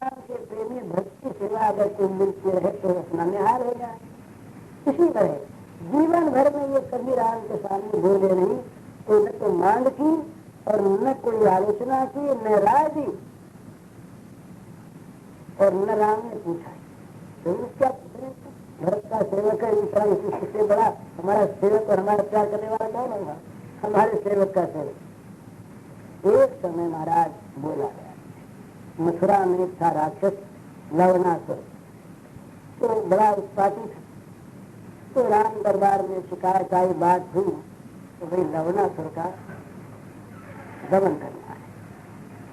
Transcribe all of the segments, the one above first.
के प्रेमी भक्ति सेवा अगर कोई मिलती रहे तो रचना निहार हो जाए। इसी तरह जीवन भर में ये कभी राम के सामने बोले नहीं, तो न तो मांग की और न कोई आलोचना की, न राय दी और न राम ने पूछा। तो क्या भरत का सेवक है, दूसरा इससे बड़ा हमारा सेवक और हमारा प्यार करने वाला कौन होगा? हमारे सेवक का सेवक। एक समय महाराज बोला गया, मथुरा में था राक्षस लवणासुर, तो बड़ा उत्पाती था। तो राम दरबार में शिकायत आई, बात हुई तो भाई लवणासुर का दमन करना है।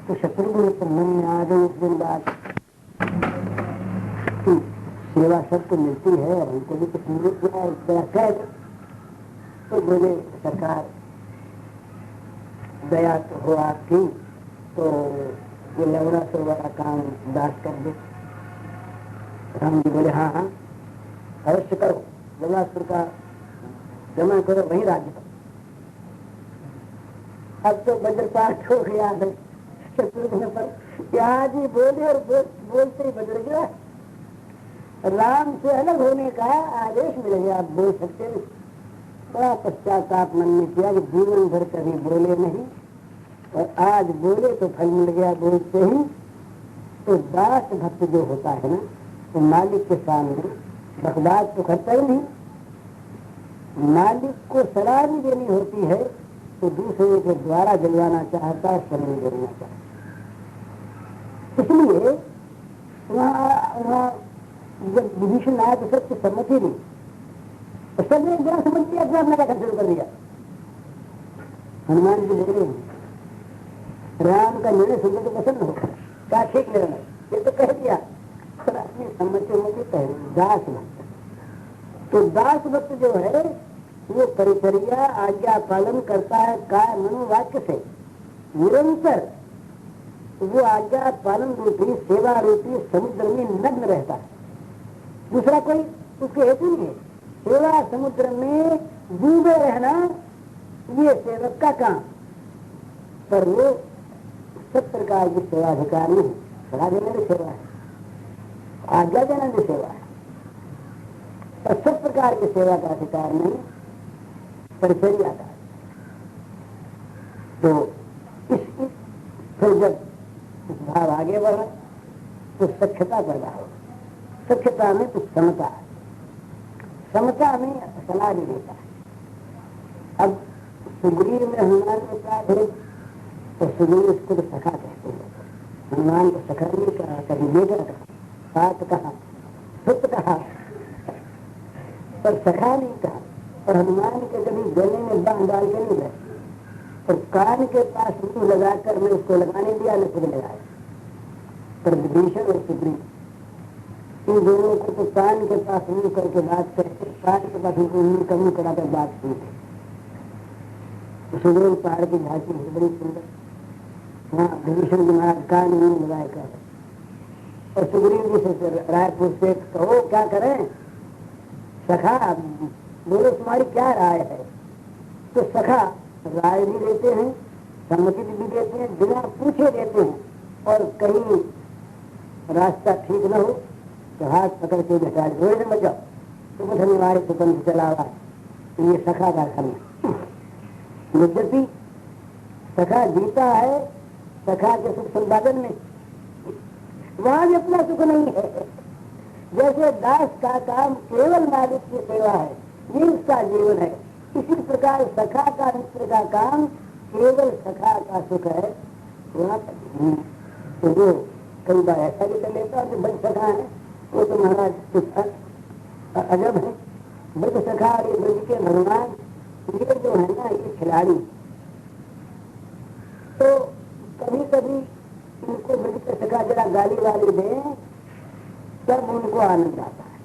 तो शत्रुघ्न के मन में आ गई एक दिन बात, सेवा सबको मिलती है और हमको भी कुछ मिल गया इस तरह कह दो। तो बोले सरकार दया तो हो आपकी, तो ये लवणासुर वाला काम दास कर दो। राम जी बोले हाँ हाँ अवश्य करो, लवणासुर का दमन करो, वही राज्य करो। अब तो वज्रपात हो गया है शत्रुघ्न पर, यहाँ जी बोले और बोलते ही बदल गया। राम से अलग होने का आदेश मिल गया, आप बोल सकते नहीं। बड़ा पश्चाताप मन में किया कि जीवन भर कभी बोले नहीं और आज बोले तो फल मिल गया बोलते ही। तो दास भक्त जो होता है ना, तो मालिक के सामने बकवास तो करता ही नहीं। मालिक को सलाह भी देनी होती है तो दूसरे के द्वारा जलवाना चाहता है, समय देना चाहता है। इसलिए वहाँ जब विभीषण आया तो सबसे सम्मति नहीं, तो सबने जरा समझ लिया, अपना क्या शुरू कर दिया। हनुमान जी बोले राम का निर्णय सुनकर तो पसंद हो, क्या ठीक निर्णय, ये तो कह दिया, पर अपनी सम्मति कह दास भक्त। तो दास भक्त जो है वो परिचर्या आज्ञा पालन करता है काय मनोवाक्य से निरंतर। वो आज्ञा पालन रूपी सेवा रूपी समुद्र में नग्न रहता है, दूसरा कोई उसके हेतु नहीं है। सेवा समुद्र में डूबे रहना ये सेवक का काम, पर वो सब प्रकार की सेवाधिकार नहीं, सलाह देना भी सेवा है, आज्ञा देना भी सेवा है, पर सब प्रकार की सेवा का अधिकार नहीं, परिचर्या का। तो फिर जब इस भाव आगे बढ़ा तो सख्यता पैदा हो, सख्यता में कुछ समता है, समता में सलाह नहीं देता है। अब सुग्रीव में हनुमान के साथ है तो सुग्रीव इसको तो सखा कहते हैं, हनुमान को सखा नहीं कहा, कभी बेटा कहा, साथ कहा, सुत कहा, पर सखा नहीं कहा। और हनुमान के कभी गले में बांह डाल के नहीं बैठे, और कान के पास मुंह लगाकर मैं उसको लगाने दिया, न खुद लगाया। पर विभीषण और सुग्रीव इन दोनों को तो कान के पास मुंह करके बात करते, कान के पास उनको मुंह का मुंह कराकर बात सुनते। सुग्रीव पहाड़ की झांकी है बड़ी सुंदर, हाँ विभीषण जी महाराज कान मुंह लगाए कर। और सुग्रीव जी से रायपुर से कहो क्या करें, सखा बोलो तुम्हारी क्या राय है। तो सखा राय भी देते हैं, सम्मति भी देते हैं, बिना पूछे देते हैं, और कहीं रास्ता ठीक न हो तो हाथ पकड़ के बैठा रोड में जाओ, तुम धन्यवाद स्वतंत्र चला हुआ, ये सखा का धर्म। यद्यपि सखा जीता है, सखा के सुख संपादन में वहां भी अपना सुख नहीं है। जैसे दास का काम केवल मालिक की सेवा है, ये उसका जीवन है, इसी प्रकार सखा का मित्र का काम केवल सखा का सुख है। वहाँ तो वो कई बार ऐसा भी कर लेता है, जो बड़ सखा है वो तो महाराज कुछ अजब है। बड़ सखा ये ब्रज के भगवान ये जो है ना, ये खिलाड़ी, तो कभी कभी इनको ब्रज के सखा जरा गाली वाली दे तब उनको आनंद आता है,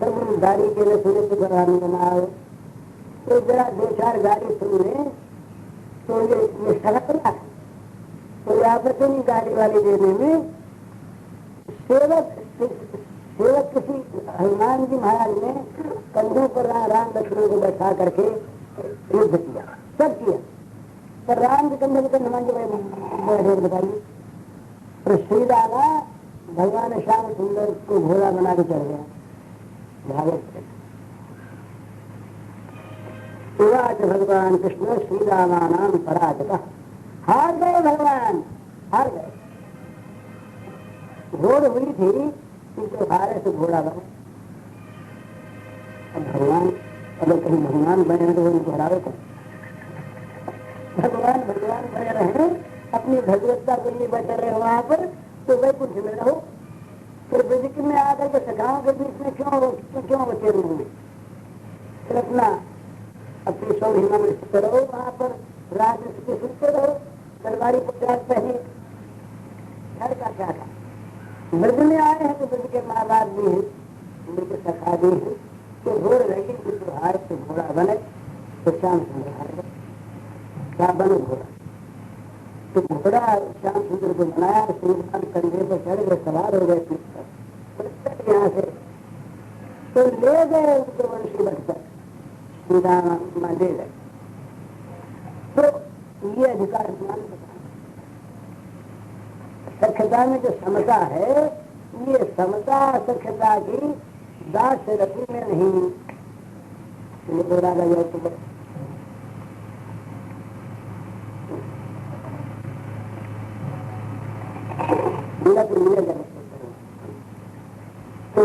तब उन गाड़ी के लिए सुने तो आनंद न आए, तो जरा दो चार गाड़ी सुन ले तो ये सड़क है। तो आपत्ति नहीं गाड़ी वाली देने में। सेवक किसी हनुमान जी महाराज ने कंधों पर राम लक्ष्मण को बैठा करके युद्ध किया, सब किया, पर राम के कंधे पर हनुमान जी बैठे बताइए, तो श्री राधा भगवान श्याम सुंदर को घोड़ा बना के चढ़ गया भागवत। शिवाच भगवान कृष्ण श्री रामानाम पराजता, हार गए भगवान, हार गए। घोड़ हुई थी किंतु हारे से घोड़ा बना। अब भगवान अगर कहीं भगवान बने तो उनको हरावे को, भगवान भगवान बने रहे, अपनी भगवत्ता के लिए बैठे रहे वहां पर, तो वैकुंठ में रहो। फिर ब्रज में आकर के सखाओं के बीच में क्यों बचे रहे? फिर अपना अपनी सौहिमा में स्थित रहो, वहां पर राज के सुनते रहो, दरबारी पोशाक पहने। घर का क्या था? ब्रज में आए हैं तो ब्रज के माँ बाप भी हैं, उनके सखा भी हैं, तो घोड़ लगी कि हार से घोड़ा बने तो श्याम सुंदर हार गए। क्या बने घोड़ा? तो घोड़ा श्याम सुंदर को बनाया, श्रीमान कंधे पर चढ़ गए, सवार हो गए पीठ पर यहाँ से, तो ले गए उनको वंशी बढ़कर सीधा ले गए। तो ये अधिकार मान सख्यता में जो समता है, ये समता सख्यता की दास रति में नहीं। तो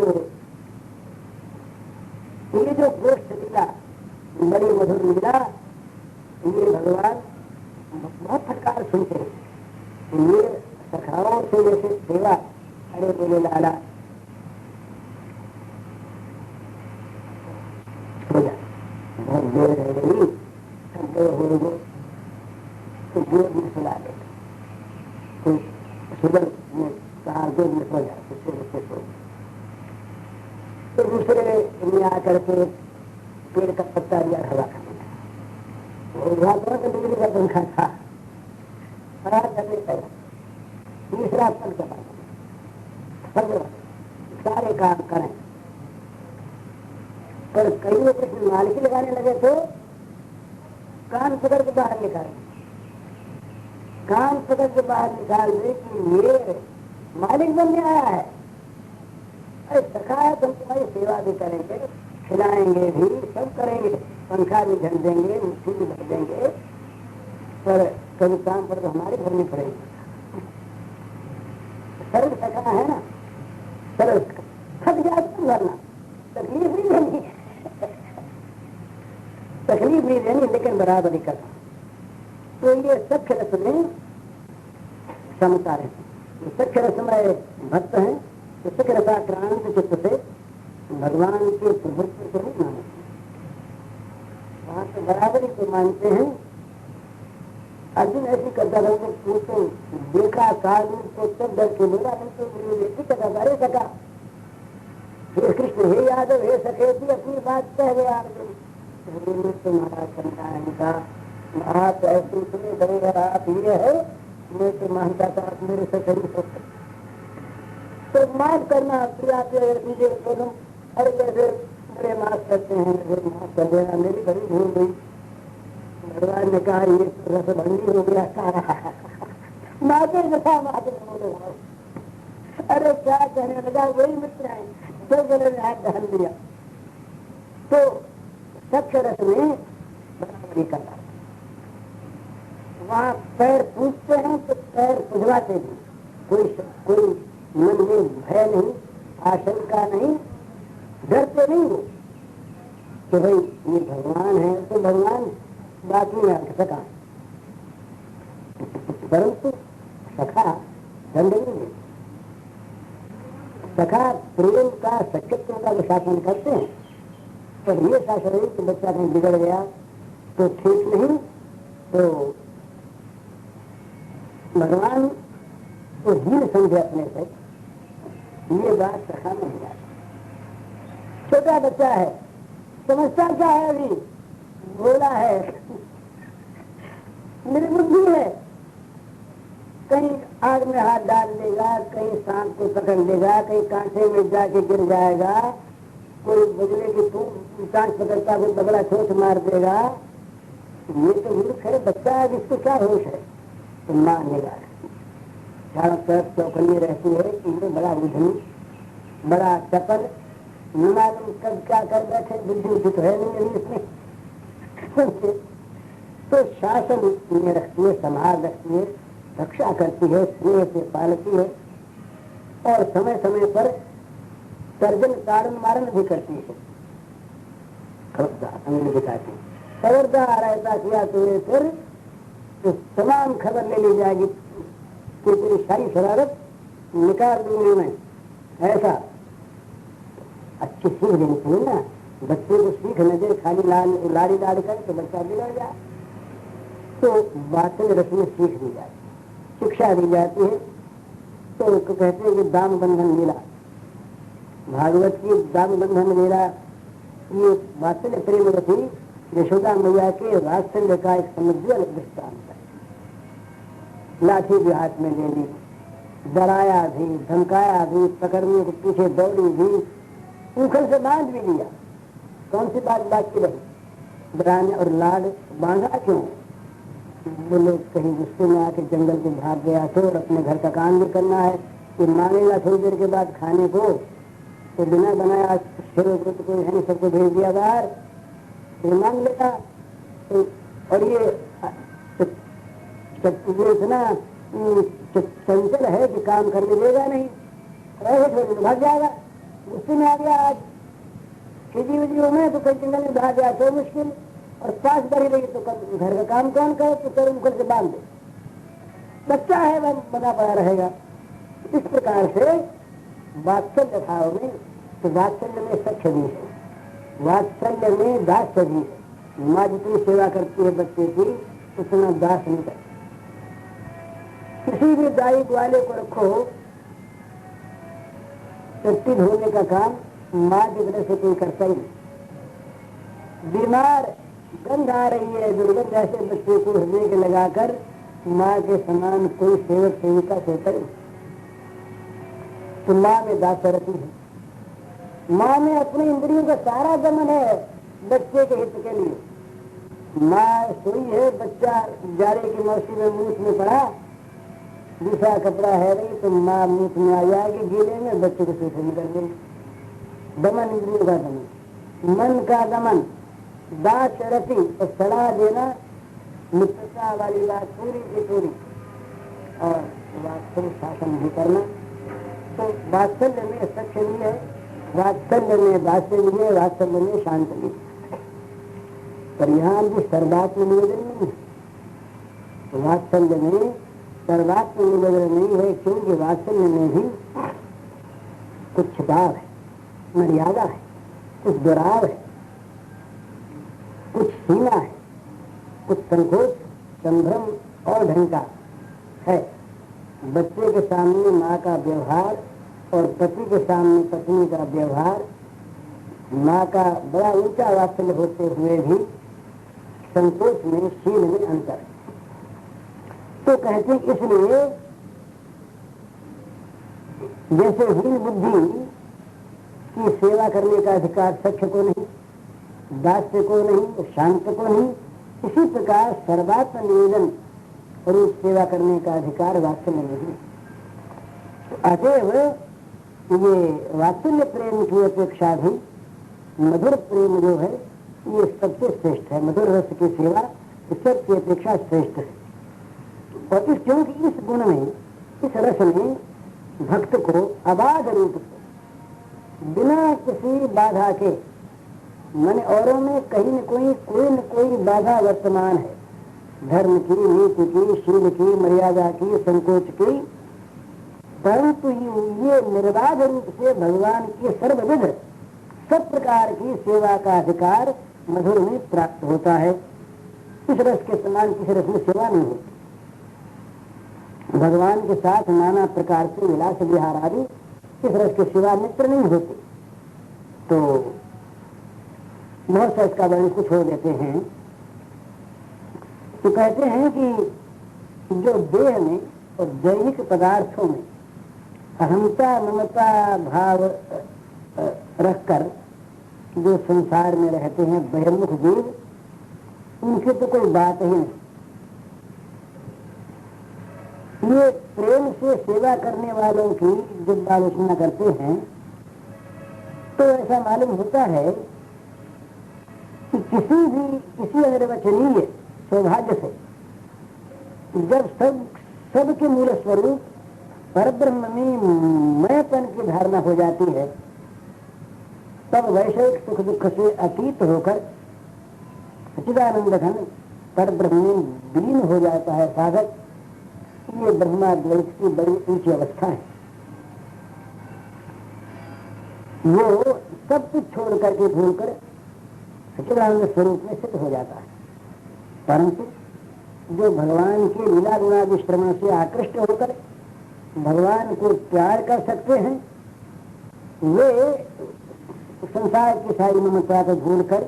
ये जो गोष्ठ लीला, बड़ी मधुर लीला, ये भगवान बहुत प्रकार सुनते हैं। ये सखाओं से जैसे सेवा, अरे बोले लाला बहुत देर रह गई, सब देर हो गए, तो गोद में सुला देते। तो सुबह में कहा गोद में सो जाए, उससे सो। तो दूसरे में आकर के पेड़ का पत्ता दिया, हवा खाने का, बिजली का पंखा था, करने पड़ा। तीसरा पल के बाद सारे काम करें, पर कई लोग कृष्ण मालिकी लगाने लगे तो कान पकड़ के बाहर निकाले, कान पकड़ के बाहर निकाल दे कि ये मालिक बनने आया है। अरे सखा है, तुम तुम्हारी सेवा भी करेंगे, खिलाएंगे भी, सब करेंगे, पंखा भी झल देंगे, मिट्टी भी भर देंगे, पर कभी काम पर तो हमारे भरनी पड़ेगी। सरल सखा है ना, सरल थक जाए तो भरना, तकलीफ नहीं देनी, तकलीफ नहीं देनी, लेकिन बराबरी करना। तो ये सख्य रस में समता रहती। सख्य रस में भक्त हैं तो सख्य रसाक्रांत चित्त से भगवान के प्रभुत्व को नहीं मानते, वहां से बराबरी को मानते हैं। अर्जुन ऐसी करता था, तो देखा काल को तब डर के बोला, नहीं तो अरे सका, हे कृष्ण, हे यादव, हे सखेती, अपनी बात कह गया अर्जुन। तुम्हारा करना है इनका, आप ऐसे इतने बड़े, आप ये है, मैं तो मानता था आप मेरे से कहीं सोचते, तो माफ करना प्रिया मुझे तो तुम, अरे जैसे बड़े माफ करते हैं, माफ कर देना, मेरी बड़ी भूल हुई। भगवान ने कहा ये रस भंगी हो गया, माते जैसा माते बोले, अरे क्या कहने लगा, वही मित्र आए तो गले में हाथ धन दिया। तो सख्य रस में बराबरी करना, वहाँ पैर पूछते हैं तो पैर पुजवाते भी, कोई मन में भय नहीं, आशंका नहीं, डरते नहीं हो कि भाई ये भगवान है तो भगवान बाकी में आ सका, परंतु सखा दंड नहीं है। सखा प्रेम का, सख्यत्व का जो शासन करते हैं, पर ये शासन नहीं कि बच्चा कहीं बिगड़ गया तो ठीक नहीं, तो भगवान को हीन समझे अपने से, ये बात सखा में नहीं आती। छोटा बच्चा है, समझता क्या है, अभी भोला है, निर्बुद्धि है, कहीं आग में हाथ डाल देगा, कहीं सांप को पकड़ लेगा, कहीं कांटे में जाके गिर जाएगा, कोई बजले की सांस पकड़ता कोई बगड़ा छोट मार देगा। ये तो मूर्ख है, बच्चा है, जिसको क्या होश है, तो मानेगा, चारों तरफ चौकन्नी रहती है कि ये बड़ा बुद्धू, बड़ा चपल, न मालूम कब क्या कर बैठे, बुद्धि उद्धि तो है नहीं अभी इसमें। तो शासन में रखती है, संभाल रखती है, रक्षा करती है, स्नेह से पालती है और समय समय पर सर्जन कारण मारण भी करती है। खबरदार अंग्रेजी दिखाती, खबरदार ऐसा किया तो तमाम खबर ले ली जाएगी कि तेरी सारी शरारत निकाल दूंगी मैं। ऐसा अच्छी सीख देनी चाहिए ना, बच्चे को सीख न दे, खाली लाड़ी लाड़ कर तो बच्चा बिगड़ जाए। तो बातें रस्में सीख दी जाती, शिक्षा दी जाती है। तो कहते हैं कि दाम बंधन लीला, भागवत की दाम बंधन लीला ये वात्सल्य प्रेम रथी यशोदा मैया के वात्सल्य का एक समुज्वल दृष्टांत है। लाठी भी हाथ में ले ली, डराया भी, धमकाया भी, पकड़ने के पीछे दौड़ी भी, उखल से बांध भी लिया। कौन सी बात बाकी रही? डराने और लाड बांधा क्यों? वो लोग कहीं गुस्से में आके जंगल को भाग गया तो, और अपने घर का काम भी करना है, कि मांगेगा थोड़ी देर के बाद खाने को, तो बिना बनाया शेरों को तो कोई है नहीं, सबको भेज दिया बाहर, तो मांग लेगा। तो और ये इतना चंचल है कि काम करने देगा नहीं, रहे थोड़ी भाग जाएगा। गुस्से में आ गया आज खिजी विजी में, तो कई जंगल में भाग गया तो मुश्किल, और पास बढ़ी रही तो घर का काम कौन करे? तो कर मुखल से बांध दे, बच्चा है वह बना पड़ा रहेगा। इस प्रकार से वात्सल्य भाव में, तो वात्सल्य में सख्य भी है, वात्सल्य में दास्य भी है। माँ जितनी सेवा करती है बच्चे की उतना दास नहीं करती। किसी भी दाई ग्वाले को रखो, चट्टी धोने का काम माँ की तरह से कोई करता ही नहीं। बीमार गंध आ रही है, दुर्गंध ऐसे बच्चे को हृदय के लगाकर माँ के समान कोई सेवक सेविका सोता ही। तो माँ में दासरती है, माँ में अपनी इंद्रियों का सारा दमन है बच्चे के हित के लिए। माँ सोई है, बच्चा जाड़े की मौसम में मूठ में पड़ा, दूसरा कपड़ा है नहीं, तो माँ मूठ में आ जाएगी गीले में, बच्चे को सूखे में कर देंगे। दमन इंद्रियों का दमन, मन का दमन, दासरती और सलाह देना, मित्रता वाली बात पूरी की पूरी, और वात्सल्य शासन भी करना। तो वात्सल्य में सख्य भी है, वात्सल्य में दास्य भी है, वात्सल्य में शांत भी है। पर यहाँ भी सर्वात्म निवेदन नहीं है। वात्सल्य में सर्वात्म निवेदन नहीं है, क्योंकि वात्सल्य में भी कुछ छिपाव है, मर्यादा है, कुछ दुराव है, कुछ सीमा है, कुछ संकोच, संभ्रम और ढंका है। बच्चे के सामने माँ का व्यवहार और पति के सामने पत्नी का व्यवहार, माँ का बड़ा ऊंचा वात्सल्य होते हुए भी संकोच में, शील में अंतर। तो कहते इसलिए जैसे हीन बुद्धि की सेवा करने का अधिकार सख्य को नहीं, दास्य को नहीं, शांत को नहीं, इसी प्रकार सर्वात्म निवेदन रूप सेवा करने का अधिकार वात्सल्य नहीं। अतएव ये वात्सल्य प्रेम की अपेक्षा भी मधुर प्रेम जो है ये सबसे श्रेष्ठ है। मधुर रस की सेवा सबकी अपेक्षा श्रेष्ठ है। और इस क्योंकि इस गुण में, इस रस में भक्त को अबाध रूप से बिना किसी बाधा के, मन औरों में कहीं न कोई बाधा वर्तमान है, धर्म की, नीति की, शील की, मर्यादा की, संकोच की, परंतु ये निर्बाध रूप से भगवान की सर्वविध सब प्रकार की सेवा का अधिकार मधुर में प्राप्त होता है। इस रस के समान किसी रस में सेवा नहीं होती। भगवान के साथ नाना प्रकार के विलास विहार आदि इस रस के सिवा मित्र नहीं होते। तो बहुत सा इसका वर्णन को छोड़ देते हैं। तो कहते हैं कि जो देह में और दैहिक पदार्थों में अहंता ममता भाव रखकर जो संसार में रहते हैं बहिर्मुख जीव, उनकी तो कोई बात ही नहीं। ये प्रेम से सेवा करने वालों की जब आलोचना करते हैं तो ऐसा मालूम होता है कि किसी अनिर्वचनीय सौभाग्य से जब सबके मूल स्वरूप परब्रह्म में मैंपन की धारणा हो जाती है, तब वैश्विक सुख दुख से अतीत होकर सच्चिदानंद घन परब्रह्म में विलीन हो जाता है साधक। ये ब्रह्माद्वैत की बड़ी ऊंची अवस्था है। वो सब कुछ छोड़ करके भूलकर सच्चिदानंद स्वरूप में सिद्ध हो जाता है। परंतु जो भगवान के लीला गुणादि श्रवण से आकृष्ट होकर भगवान को प्यार कर सकते हैं, वे संसार की सारी ममता को भूलकर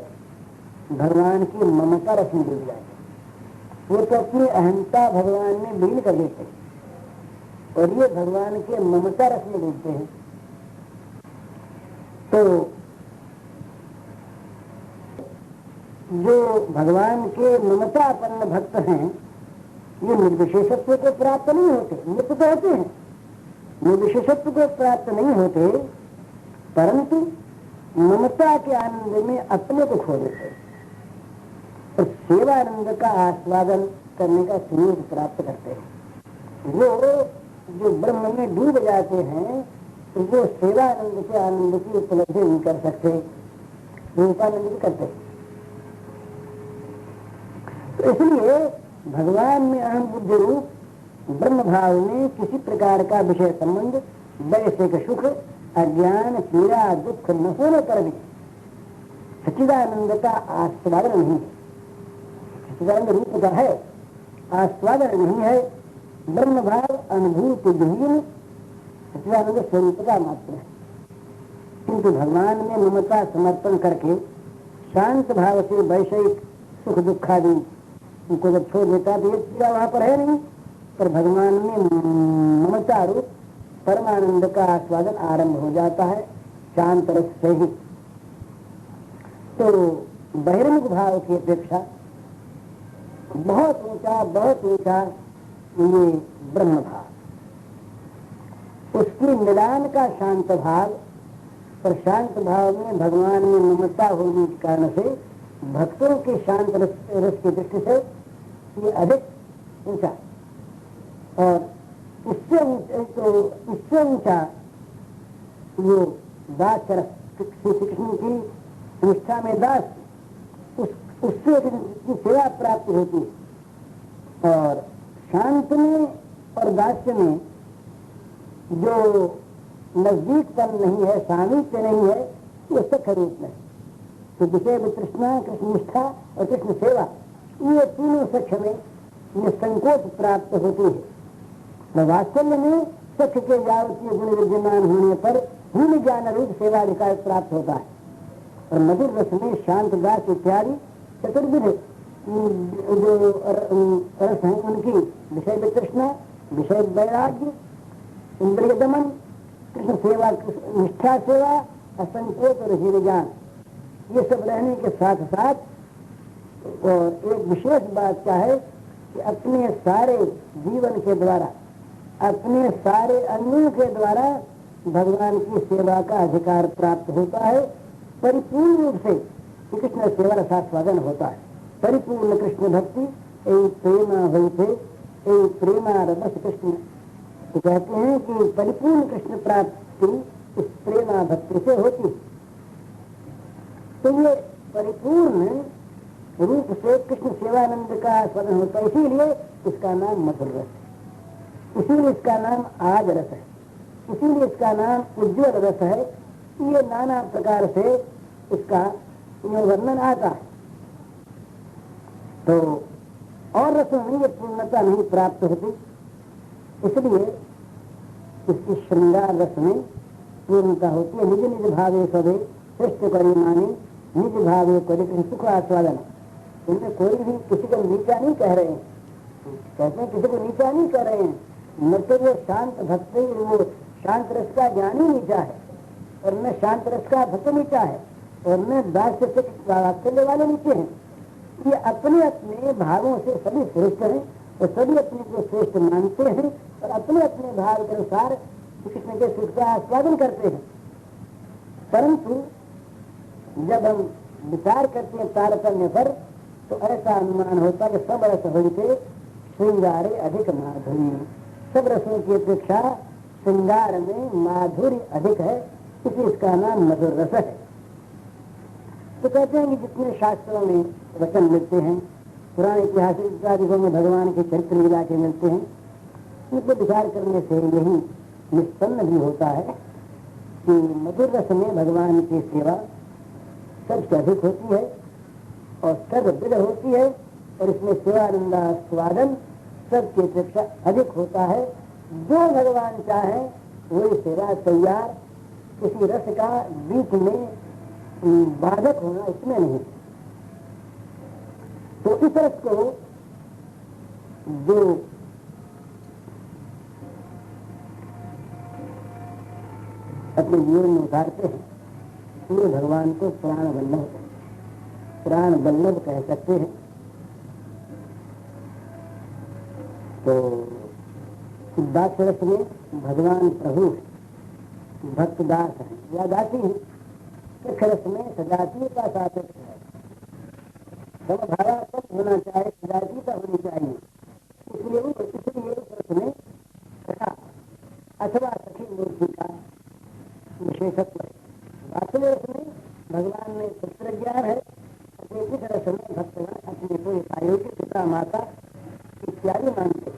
भगवान की ममता रस में डूब जाते। वो तो अपनी अहंता भगवान में विलीन कर देते हैं और ये भगवान के ममता रस में डूबते हैं। तो जो भगवान के ममतापन्न भक्त हैं, ये निर्विशेषत्व को प्राप्त नहीं होते, नित्य तो होते हैं, निर्विशेषत्व को प्राप्त नहीं होते, परंतु ममता के आनंद में अपने को खो देते हैं और सेवानंद का आस्वादन करने का सुयोग प्राप्त करते हैं। वो जो ब्रह्म में डूब जाते हैं, तो वो सेवानंद के आनंद की उपलब्धि नहीं कर सकते, रूपानंद भी करते हैं। तो इसलिए भगवान में अहम बुद्धि रूप ब्रह्म भाव में किसी प्रकार का विषय संबंध, वैश्विक सुख, अज्ञान, पीड़ा, दुख न होने पर भी सच्चिदानंद का आस्वादन नहीं है। सच्चिदानंद रूप का है, आस्वादन नहीं है। ब्रह्म भाव अनुभूति विहीन सच्चिदानंद स्वरूप का मात्र है। किंतु भगवान में ममता समर्पण करके शांत भाव से वैश्विक सुख दुखादि उनको जब छोड़ देता तो ये पीड़ा वहां पर है नहीं, पर भगवान में ममता रूप परमानंद का आस्वादन आरंभ हो जाता है शांत रस से ही। तो बहिर्मुख भाव की अपेक्षा बहुत ऊंचा ये ब्रह्म भाव, उसकी मिलान का शांत भाव, और शांत भाव में भगवान में ममता होने के कारण से भक्तों के शांत रस की दृष्टि से ये अधिक ऊंचा, और इससे ऊंचा वो दास रस, श्री कृष्ण की निष्ठा में दास, उससे सेवा प्राप्त होती है। और शांत में और दास्य में जो नजदीकपन नहीं है, सामीप्य नहीं है, वो सख रूप में। तो विषय तृष्णा, कृष्ण निष्ठा और कृष्ण सेवा, ये तीनों सख्य में निसंकोच प्राप्त होती है। वात्सल्य में सख्य के जावतीय गुण विद्यमान होने पर भूमि ज्ञान रूप सेवा अधिकार प्राप्त होता है। और मधुर रस में शांत दास इत्यादि चतुर्विध जो रस हैं, उनकी विषय तृष्णा, विषय वैराग्य, इंद्रिय दमन, कृष्ण सेवा, निष्ठा सेवा, असंकोच और हीर ज्ञान, ये सब रहने के साथ साथ और एक विशेष बात क्या है कि अपने सारे जीवन के द्वारा, अपने सारे अंगों के द्वारा भगवान की सेवा का अधिकार प्राप्त होता है। परिपूर्ण रूप से कृष्ण सेवा रसास्वादन होता है। परिपूर्ण कृष्ण भक्ति यही प्रेमा होते, यही प्रेमा रस कृष्ण। तो कहते हैं कि परिपूर्ण कृष्ण प्राप्ति इस प्रेमा भक्ति से होती है। तो ये परिपूर्ण रूप से कृष्ण सेवानंद का आस्वादन होता है, इसीलिए इसका नाम मधुर रस है, इसीलिए इसका नाम आज रस है, इसीलिए इसका नाम उज्ज्वल रस है। ये नाना प्रकार से इसका वर्णन आता है। तो और रसों में ये पूर्णता नहीं प्राप्त होती, इसलिए इसकी श्रृंगार रस में पूर्णता होती है। निज निज भावे सभे श्रेष्ठ करी माने, निज भावे करी कृष्ण सुख आस्वादन। इनमें कोई भी किसी को नीचा नहीं कह रहे हैं, कहते हैं किसी को नीचा नहीं कह रहे हैं, न तो वो शांत भक्त, वो शांत रस का ज्ञानी नीचा है, और न शांत रस का भक्त नीचा है, और न दास्य से वात्सल्य वाले नीचे हैं। ये अपने अपने भावों से सभी श्रेष्ठ हैं और सभी अपने को श्रेष्ठ मानते हैं और अपने अपने भाव के अनुसार कृष्ण के सुख का आस्वादन करते हैं। परंतु जब हम विचार करते हैं तारतम्य पर, तो ऐसा अनुमान होता है कि सब रस होते श्रृंगारे अधिक माधुरी। सब रसों की अपेक्षा श्रृंगार में माधुर्य अधिक है, इसलिए इसका नाम मधुर रस है। तो कहते हैं कि जितने शास्त्रों में वचन मिलते हैं, पुराने ऐतिहासिक इत्यादियों में भगवान के चरित्र लीला के मिलते हैं, उनको विचार करने से यही निष्पन्न भी होता है कि मधुर रस में भगवान की सेवा सबसे अधिक होती है और सर्वविध होती है, और इसमें सेवानंदा स्वादन सबकी अपेक्षा अधिक होता है। जो भगवान चाहे वही सेवा तैयार, किसी रस का बीच में बाधक होना इसमें नहीं। तो इस रस को जो अपने जीवन में उतारते हैं, पूरे भगवान को प्राण वल्लभ कह सकते हैं। तो दास में भगवान प्रभु भक्तदास है या दासी है, रस में सजातीयता सापेक्ष है। समभावात्मक होना चाहिए, सजातीयता होनी चाहिए। इसलिए रस में सखा अथवा सखी मूर्ति का विशेषत्व है। वास्तव रस में भगवान में पुत्र ज्ञान है, इस रस में भक्तगण अपने को एकायोगी पिता माता इत्यादि मानते।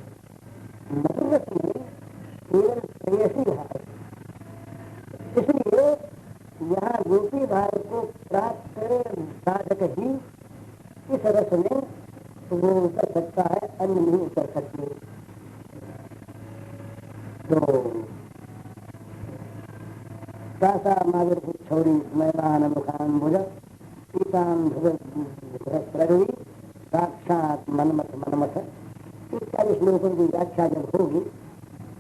मधुर रस में केवल प्रेयसी भाव, इसलिए यहाँ गोपी भाव को प्राप्त साधक ही इस रस में वो उतर सकता है, अन्य नहीं उतर सकते। तो सासा मागर छोड़ी मैदान मुखान भुज पीताम प्रगवी साक्षात मनमथ मनमथ इत्यादि श्लोकों की व्याख्या जब होगी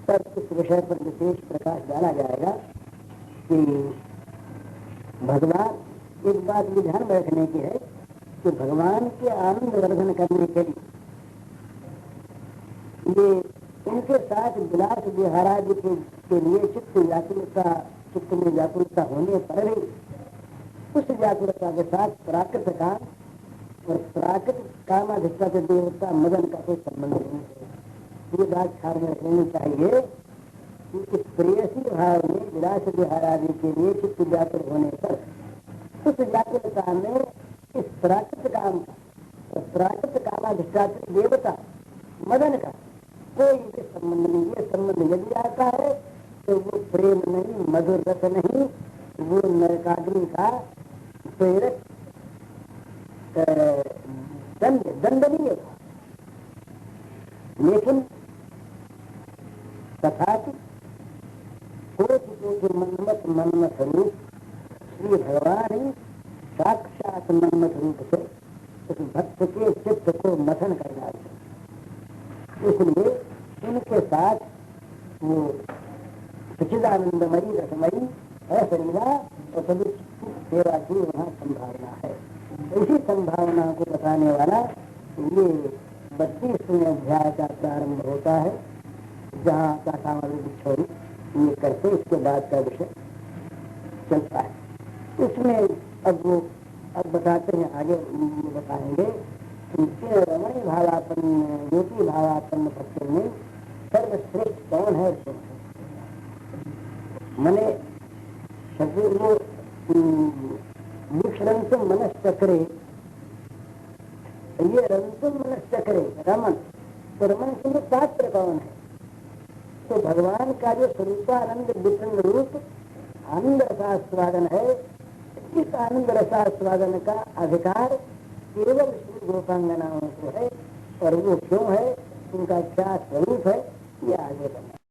तब इस विषय पर विशेष प्रकाश डाला जाएगा कि भगवान, एक बात भी ध्यान रखने की है कि भगवान के आनंद वर्धन करने के लिए ये उनके साथ विलास विहारादि के लिए चित्त में व्याकुलता होने पर भी उस व्याकुलता के साथ प्राकृत काम और प्राकृत कामाधिष्ठान देवता मदन का कोई संबंध नहीं है। ये बात ख्याल में रखनी चाहिए कि इस प्रेयसी भाव में विलास विहारादि के लिए चित्त व्याकुल होने पर उस व्याकुलता में इस प्राकृत काम का और प्राकृत कामाधिष्ठान देवता मदन का कोई भी संबंध नहीं। ये संबंध यदि आता है तो वो प्रेम नहीं, मधुर रस नहीं, वो नरकाग्नि का प्रेरक दंडनीय था। लेकिन तथापि कोटि मनमत मनमत रूप श्री भगवान ही साक्षात मनमत रूप से उस भक्त के चित्त को मथन कर डालते। इसलिए उनके साथ वो सच्चिदानंदमयी रसमयी अशरीरा और सभी सेवा की वहाँ संभावना है। इसी संभावना को बताने वाला ये 32वें अध्याय का प्रारंभ होता है, जहाँ सासामरूप छोड़ी ये करते इसके बाद का विषय चलता है। इसमें अब बताते हैं, आगे बताएंगे रमणी भावापन्न ज्योति भावापन्न भक्तों में सर्वश्रेष्ठ कौन है। मने वो रंतुम मनश्चक्रे, ये रंतुम मनश्चक्रे रमन, तो रमन के पात्र कौन है? तो भगवान का जो स्वरूपानंद विपन्न रूप आनंद रसास्वादन है, इस आनंद रसास्वादन का अधिकार केवल श्री गोपांगनाओं को है। और वो क्यों है, उनका क्या स्वरूप है, ये आगे बना।